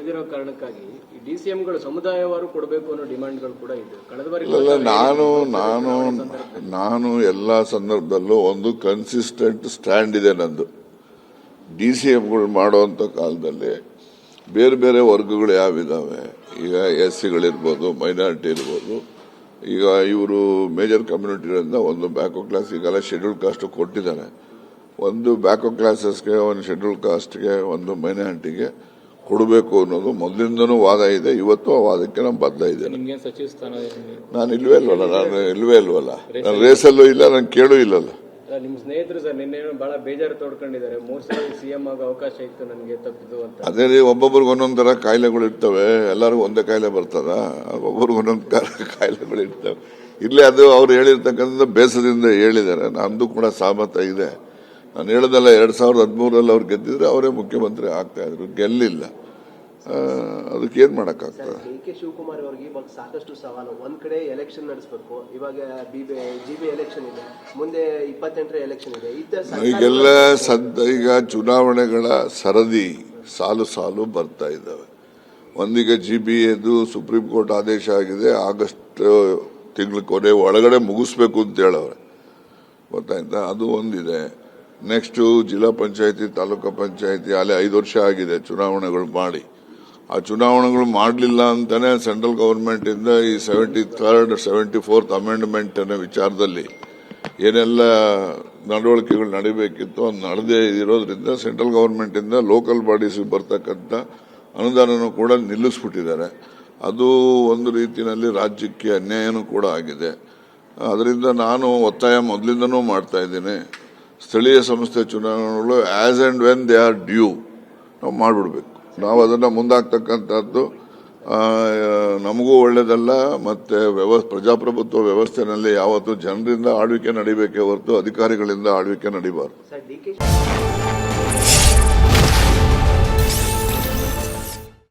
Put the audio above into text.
ಬೆಳೆದಿರೋ ಕಾರಣಕ್ಕಾಗಿ ಡಿಸಿಎಂಗಳು ಸಮುದಾಯವಾರು ಕೊಡಬೇಕು ಅನ್ನೋ ಡಿಮಾಂಡ್ಗಳು ಕೂಡ ಇದೆ. ಕಳೆದ ಬಾರಿ ನಾನು ಎಲ್ಲ ಸಂದರ್ಭದಲ್ಲೂ ಒಂದು ಕನ್ಸಿಸ್ಟೆಂಟ್ ಸ್ಟ್ಯಾಂಡ್ ಇದೆ ನಂದು. ಡಿಸಿಎಂಗಳು ಮಾಡುವಂತ ಕಾಲದಲ್ಲಿ ಬೇರೆ ಬೇರೆ ವರ್ಗಗಳು ಯಾವಿದಾವೆ, ಈಗ SC ಮೈನಾರಿಟಿ ಇರ್ಬೋದು, ಈಗ ಇವರು ಮೇಜರ್ ಕಮ್ಯುನಿಟಿಗಳಿಂದ ಒಂದು ಬ್ಯಾಕೋ ಕ್ಲಾಸ್, ಈಗೆಲ್ಲ ಶೆಡ್ಯೂಲ್ ಕಾಸ್ಟ್ ಕೊಟ್ಟಿದ್ದಾರೆ. ಒಂದು ಬ್ಯಾಕೋ ಕ್ಲಾಸಸ್ಗೆ, ಒಂದು ಶೆಡ್ಯೂಲ್ ಕಾಸ್ಟ್ಗೆ, ಒಂದು ಮೈನಾರಿಟಿಗೆ ಕೊಡಬೇಕು ಅನ್ನೋದು ಮೊದಲಿಂದನೂ ವಾದ ಇದೆ. ಇವತ್ತು ಆ ವಾದಕ್ಕೆ ನಾನು ಬದ್ಧ ಇದ್ದೇನೆ. ನಾನು ಇಲ್ವೇ ಇಲ್ವಲ್ಲ, ನಾನು ರೇಸಲ್ಲೂ ಇಲ್ಲ, ನಾನು ಕೇಳೂ ಇಲ್ಲಲ್ಲ. ನಿಮ್ಮ ಸ್ನೇಹಿತರು ಸರ್ ನಿನ್ನೆ ಬಹಳ ಬೇಜಾರು ತೋಡ್ಕೊಂಡಿದ್ದಾರೆ. 3 ಸಲ CM ಆಗೋ ಅವಕಾಶ ಇತ್ತು ನನಗೆ ತಪ್ಪಿತು ಅಂತ. ಅದೇ ರೀ, ಒಬ್ಬೊಬ್ರಿಗೆ ಒಂದೊಂದ್ ತರ ಕಾಯಿಲೆಗಳು ಇರ್ತವೆ. ಎಲ್ಲರಿಗೂ ಒಂದೇ ಕಾಯಿಲೆ ಬರ್ತದ? ಒಬ್ಬೊಬ್ರಿಗೆ ಒಂದೊಂದು ಕಾಯಿಲೆಗಳು ಇರ್ತವೆ. ಇಲ್ಲೇ ಅದು ಅವ್ರು ಹೇಳಿರ್ತಕ್ಕಂಥ ಬೇಸರದಿಂದ ಹೇಳಿದ್ದಾರೆ. ನಂದು ಕೂಡ ಸಹಮತ ಇದೆ. ನಾನು ಹೇಳೋದಲ್ಲ, 2013 ಅವ್ರು ಗೆದ್ದಿದ್ರೆ ಅವರೇ ಮುಖ್ಯಮಂತ್ರಿ ಆಗ್ತಾ ಇದ್ರು. ಗೆಲ್ಲಿಲ್ಲ, ಅದಕ್ಕೆ ಏನ್ ಮಾಡಕ್ಕಾಗ್ತದೆ? DK ಶಿವಕುಮಾರ್ ಅವರಿಗೆ ಇವಾಗ ಸಾಕಷ್ಟು ಸವಾಲು. ಒಂದ್ ಕಡೆ ಎಲೆಕ್ಷನ್ ನಡೆಸಬೇಕು, ಇವಾಗ GB ಎಲೆಕ್ಷನ್ ಇದೆ, ಮುಂದೆ 28ರ ಎಲೆಕ್ಷನ್ ಇದೆ. ಈಗೆಲ್ಲ ಈಗ ಚುನಾವಣೆಗಳ ಸರದಿ ಸಾಲು ಸಾಲು ಬರ್ತಾ ಇದ್ದಾವೆ. ಒಂದೀಗ GB ಸುಪ್ರೀಂ ಕೋರ್ಟ್ ಆದೇಶ ಆಗಿದೆ, ಆಗಸ್ಟ್ ತಿಂಗಳ ಕೊನೆ ಒಳಗಡೆ ಮುಗಿಸ್ಬೇಕು ಅಂತ ಹೇಳವ್ರೆ, ಗೊತ್ತಾಯ್ತಾ? ಅದು ಒಂದಿದೆ. ನೆಕ್ಸ್ಟ್ ಜಿಲ್ಲಾ ಪಂಚಾಯತಿ, ತಾಲೂಕು ಪಂಚಾಯತಿ ಅಲ್ಲಿ 5 ವರ್ಷ ಆಗಿದೆ ಚುನಾವಣೆಗಳು ಮಾಡಿ. ಆ ಚುನಾವಣೆಗಳು ಮಾಡಲಿಲ್ಲ ಅಂತಾನೆ ಸೆಂಟ್ರಲ್ ಗವರ್ಮೆಂಟ್ ಇಂದ ಈ 73rd 74th ಅಮೆಂಡ್ಮೆಂಟ್ ಅನ್ನೋ ವಿಚಾರದಲ್ಲಿ ಏನೆಲ್ಲ ನಡವಳಿಕೆಗಳು ನಡೀಬೇಕಿತ್ತು ಅದು ನಡೆದೇ ಇರೋದ್ರಿಂದ ಸೆಂಟ್ರಲ್ ಗವರ್ಮೆಂಟ್ ಇಂದ ಲೋಕಲ್ ಬಾಡೀಸ್ ಬರ್ತಕ್ಕಂಥ ಅನುದಾನನೂ ಕೂಡ ನಿಲ್ಲಿಸ್ಬಿಟ್ಟಿದ್ದಾರೆ. ಅದು ಒಂದು ರೀತಿಯಲ್ಲಿ ರಾಜ್ಯಕ್ಕೆ ಅನ್ಯಾಯನೂ ಕೂಡ ಆಗಿದೆ. ಅದರಿಂದ ನಾನು ಒತ್ತಾಯ ಮೊದಲಿಂದನೂ ಮಾಡ್ತಾ ಇದ್ದೀನಿ, ಸ್ಥಳೀಯ ಸಂಸ್ಥೆ ಚುನಾವಣೆಗಳು as and when they are due ನಾವು ಮಾಡಿಬಿಡ್ಬೇಕು. ನಾವು ಅದನ್ನ ಮುಂದಾಗ್ತಕ್ಕಂಥದ್ದು ನಮಗೂ ಒಳ್ಳೇದಲ್ಲ. ಮತ್ತೆ ಪ್ರಜಾಪ್ರಭುತ್ವ ವ್ಯವಸ್ಥೆನಲ್ಲಿ ಯಾವತ್ತೂ ಜನರಿಂದ ಆಳ್ವಿಕೆ ನಡಿಬೇಕೇ ಹೊರತು ಅಧಿಕಾರಿಗಳಿಂದ ಆಳ್ವಿಕೆ ನಡಿಬಾರದು.